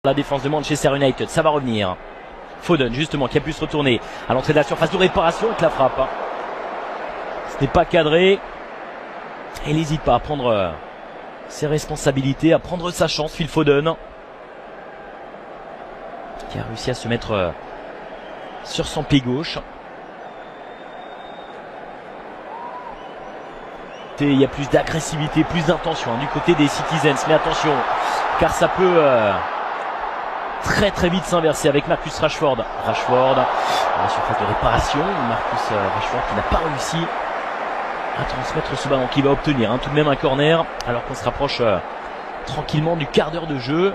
La défense de Manchester United, ça va revenir. Foden justement qui a pu se retourner à l'entrée de la surface de réparation avec la frappe. Ce n'est pas cadré. Et il n'hésite pas à prendre ses responsabilités, à prendre sa chance, Phil Foden. Qui a réussi à se mettre sur son pied gauche. Il y a plus d'agressivité, plus d'intention du côté des Citizens. Mais attention, car ça peut très très vite s'inverser avec Marcus Rashford. Rashford à la surface de réparation. Marcus Rashford qui n'a pas réussi à transmettre ce ballon, qui va obtenir tout de même un corner alors qu'on se rapproche tranquillement du quart d'heure de jeu.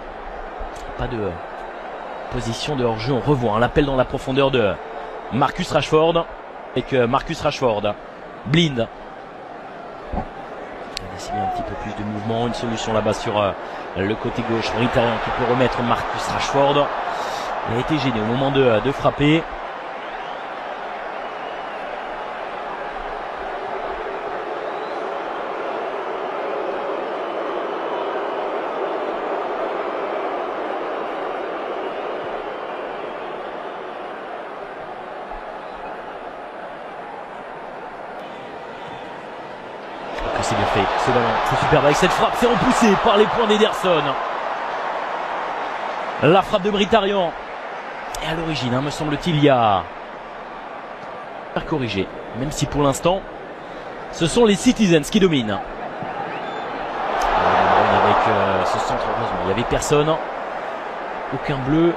Pas de position de hors-jeu. On revoit l'appel dans la profondeur de Marcus Rashford avec Marcus Rashford. Blind. Il y a un petit peu plus de mouvement, une solution là-bas sur le côté gauche. Mkhitaryan qui peut remettre Marcus Rashford. Il a été gêné au moment de frapper. C'est bien fait, ce ballon, c'est superbe avec cette frappe, c'est repoussé par les points d'Ederson. La frappe de Mkhitaryan. Et à l'origine, me semble-t-il, il y a corrigé, même si pour l'instant, ce sont les Citizens qui dominent. Avec ce centre, heureusement, il n'y avait personne. Aucun bleu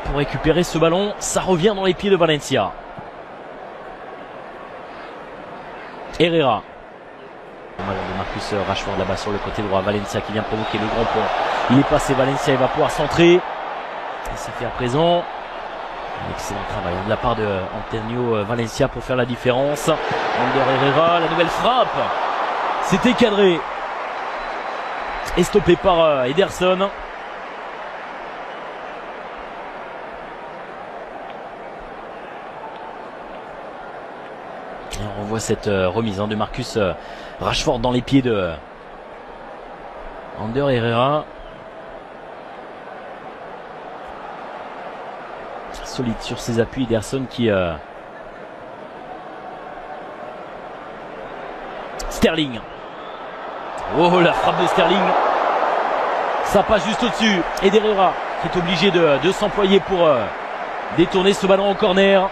pour récupérer ce ballon. Ça revient dans les pieds de Valencia. Herrera. De Marcus Rashford là-bas sur le côté droit. Valencia qui vient provoquer le grand pont. Il est passé, Valencia, il va pouvoir centrer. Et c'est fait à présent. Un excellent travail de la part de Antonio Valencia pour faire la différence. Ander Herrera, la nouvelle frappe. C'était cadré. Et stoppé par Ederson. Et on revoit cette remise de Marcus Rashford dans les pieds de Ander Herrera. Solide sur ses appuis, Ederson qui Sterling. Oh, la frappe de Sterling. Ça passe juste au-dessus. Et Herrera qui est obligé de s'employer pour détourner ce ballon en corner.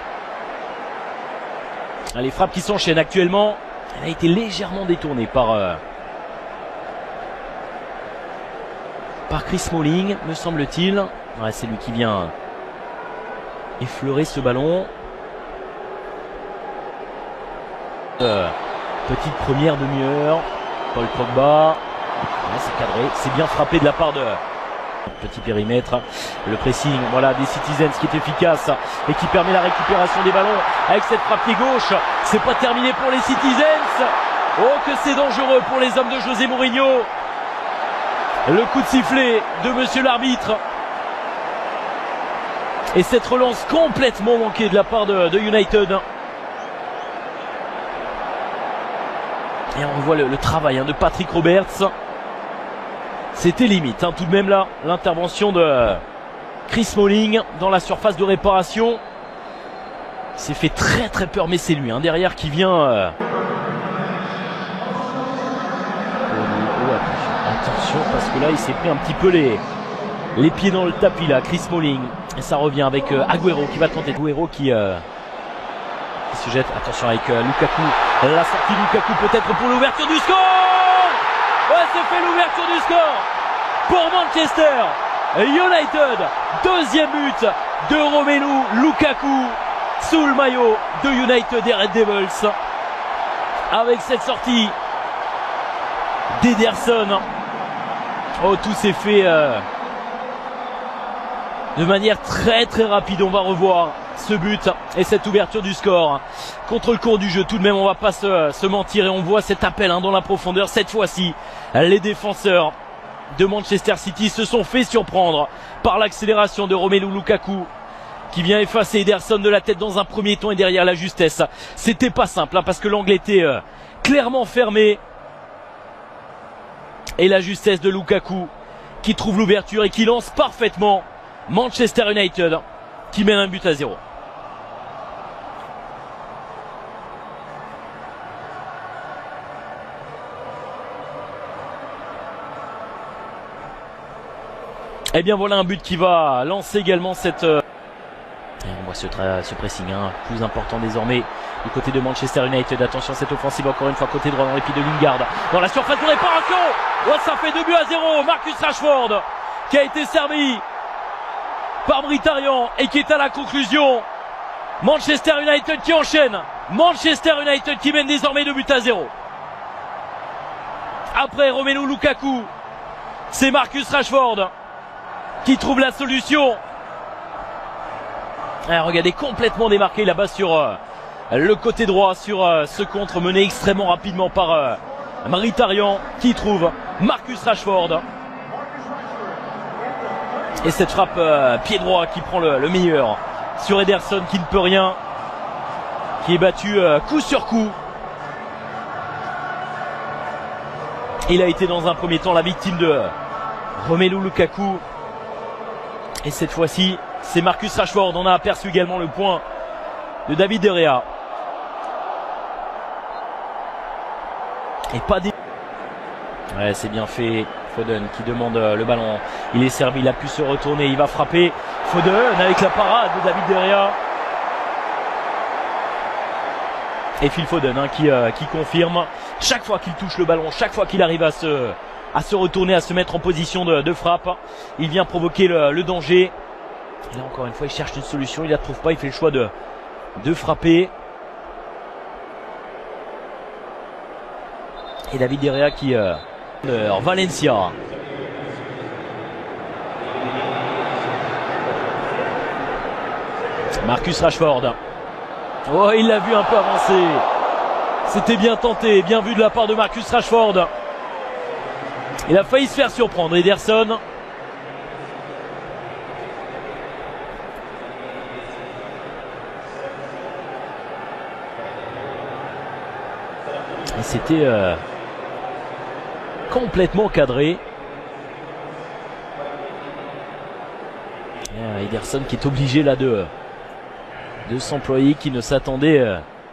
Les frappes qui s'enchaînent actuellement. Elle a été légèrement détournée par Chris Smalling, me semble-t-il. Ouais, c'est lui qui vient effleurer ce ballon. Petite première demi-heure. Paul Pogba. Ouais, c'est cadré. C'est bien frappé de la part de petit périmètre. Le pressing, voilà, des Citizens qui est efficace et qui permet la récupération des ballons avec cette frappe pied gauche. C'est pas terminé pour les Citizens. Oh, que c'est dangereux pour les hommes de José Mourinho. Le coup de sifflet de monsieur l'arbitre. Et cette relance complètement manquée de la part de United. Et on voit le travail de Patrick Roberts. C'était limite, tout de même là, l'intervention de Chris Smalling dans la surface de réparation. C'est fait très très peur, mais c'est lui derrière qui vient. Attention, parce que là il s'est pris un petit peu les pieds dans le tapis là, Chris Smalling. Et ça revient avec Agüero qui va tenter. Agüero qui se jette. Attention avec Lukaku. La sortie de Lukaku peut-être pour l'ouverture du score. Ouais, c'est fait l'ouverture du score pour Manchester United. Deuxième but de Romelu Lukaku sous le maillot de United des Red Devils. Avec cette sortie d'Ederson. Oh, tout s'est fait de manière très très rapide. On va revoir ce but et cette ouverture du score contre le cours du jeu. Tout de même, on va pas se mentir, et on voit cet appel dans la profondeur. Cette fois-ci, les défenseurs de Manchester City se sont fait surprendre par l'accélération de Romelu Lukaku qui vient effacer Ederson de la tête dans un premier temps, et derrière la justesse. C'était pas simple parce que l'angle était clairement fermé, et la justesse de Lukaku qui trouve l'ouverture et qui lance parfaitement Manchester United qui mène un but à 0. Et bien voilà un but qui va lancer également cette... Et on voit ce pressing plus important désormais du côté de Manchester United. Attention cette offensive encore une fois côté droit dans les pieds de Lingard. Dans la surface de réparation. Oh, ça fait 2 buts à 0. Marcus Rashford qui a été servi par Mkhitaryan et qui est à la conclusion. Manchester United qui enchaîne. Manchester United qui mène désormais 2 buts à 0. Après Romelu Lukaku, c'est Marcus Rashford qui trouve la solution. Regardez, complètement démarqué là-bas sur le côté droit, sur ce contre mené extrêmement rapidement par Mkhitaryan qui trouve Marcus Rashford. Et cette frappe pied droit qui prend le meilleur sur Ederson qui ne peut rien, qui est battu coup sur coup. Il a été dans un premier temps la victime de Romelu Lukaku. Et cette fois-ci, c'est Marcus Rashford. On a aperçu également le point de David De Gea. Et pas des... Ouais, c'est bien fait. Foden qui demande le ballon. Il est servi, il a pu se retourner. Il va frapper. Foden avec la parade de David De Gea. Et Phil Foden qui confirme. Chaque fois qu'il touche le ballon, chaque fois qu'il arrive à se retourner, à se mettre en position de frappe, il vient provoquer le danger. Et là encore une fois il cherche une solution, il la trouve pas, il fait le choix de frapper. Et David De Gea qui Valencia. Marcus Rashford. Oh, il l'a vu un peu avancer. C'était bien tenté, bien vu de la part de Marcus Rashford. Il a failli se faire surprendre, Ederson. Et c'était complètement cadré. Ederson qui est obligé là de s'employer, qui ne s'attendait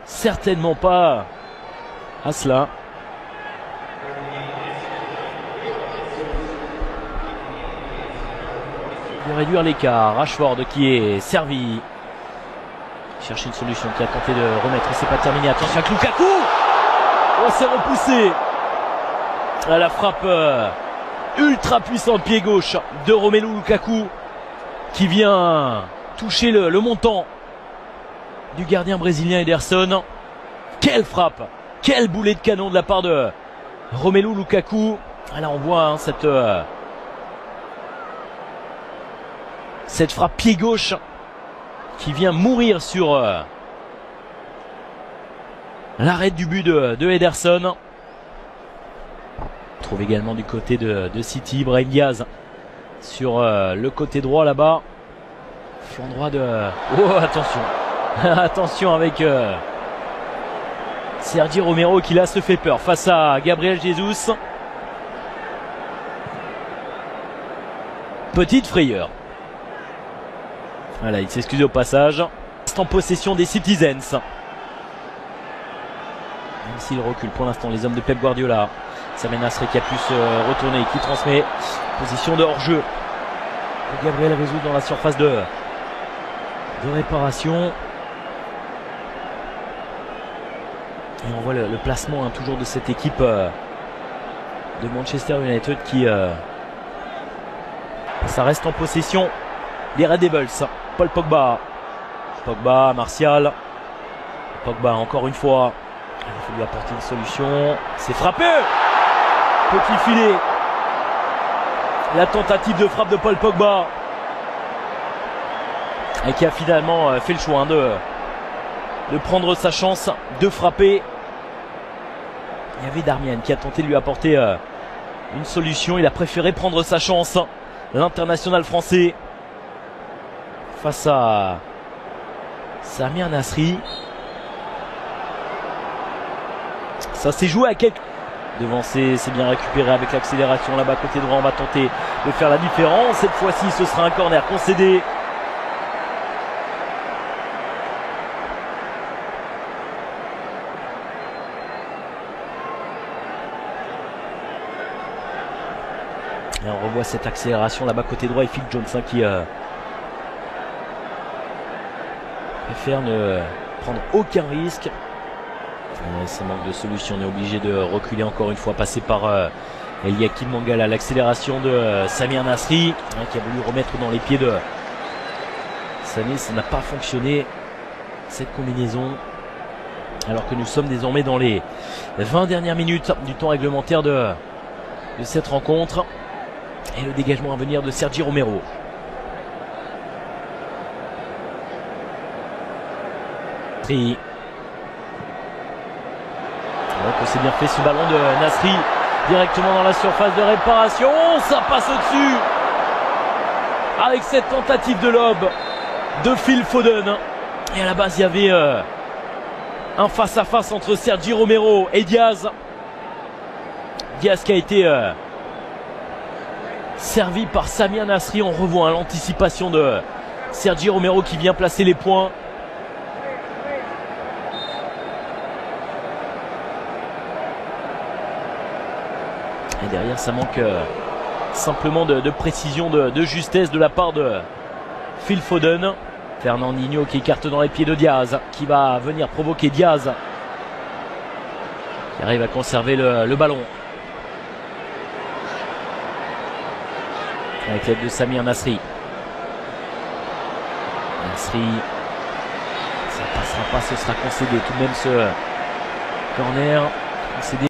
certainement pas à cela. De réduire l'écart. Rashford qui est servi. Cherche une solution, qui a tenté de remettre. C'est pas terminé. Attention avec Lukaku. Oh, c'est repoussé. À la frappe ultra puissante pied gauche de Romelu Lukaku qui vient toucher le montant du gardien brésilien Ederson. Quelle frappe, quel boulet de canon de la part de Romelu Lukaku. Là on voit cette frappe pied gauche qui vient mourir sur l'arrêt du but de Ederson. On trouve également du côté de City Brahim Diaz sur le côté droit là-bas. Flanc droit de... Oh, attention. Attention avec Sergi Romero qui là se fait peur face à Gabriel Jesus. Petite frayeur. Voilà, il s'excuse au passage. C'est en possession des Citizens. Même s'il recule pour l'instant les hommes de Pep Guardiola. Samir Nasri qui a pu se retourner, qui transmet. Position de hors-jeu. Gabriel Jesus dans la surface de réparation. Et on voit le placement toujours de cette équipe de Manchester United qui ça reste en possession des Red Devils. Paul Pogba, Martial, Pogba encore une fois. Il faut lui apporter une solution. C'est frappé. Petit filet. La tentative de frappe de Paul Pogba et qui a finalement fait le choix de prendre sa chance de frapper. Il y avait Darmian qui a tenté de lui apporter une solution. Il a préféré prendre sa chance. L'international français face à Samir Nasri. Ça s'est joué à quelques devancer, c'est bien récupéré avec l'accélération là-bas côté droit. On va tenter de faire la différence. Cette fois-ci, ce sera un corner concédé. Et on revoit cette accélération là-bas côté droit et Phil Jones qui préfère ne prendre aucun risque. Ça manque de solution, on est obligé de reculer encore une fois, passer par Eliakim Mangala. L'accélération de Samir Nasri qui a voulu remettre dans les pieds de Sané. Ça n'a pas fonctionné cette combinaison, alors que nous sommes désormais dans les 20 dernières minutes du temps réglementaire de cette rencontre. Et le dégagement à venir de Sergi Romero. Donc c'est bien fait ce ballon de Nasri directement dans la surface de réparation. Ça passe au-dessus avec cette tentative de lob de Phil Foden. Et à la base il y avait un face-à-face entre Sergi Romero et Diaz. Diaz qui a été servi par Samir Nasri. On revoit l'anticipation de Sergi Romero qui vient placer les points. Et derrière ça manque simplement de précision, de justesse de la part de Phil Foden. Fernandinho qui écarte dans les pieds de Diaz, qui va venir provoquer Diaz, qui arrive à conserver le ballon. Avec l'aide de Samir Nasri. Nasri, ça passera pas, ce sera concédé tout de même ce corner concédé.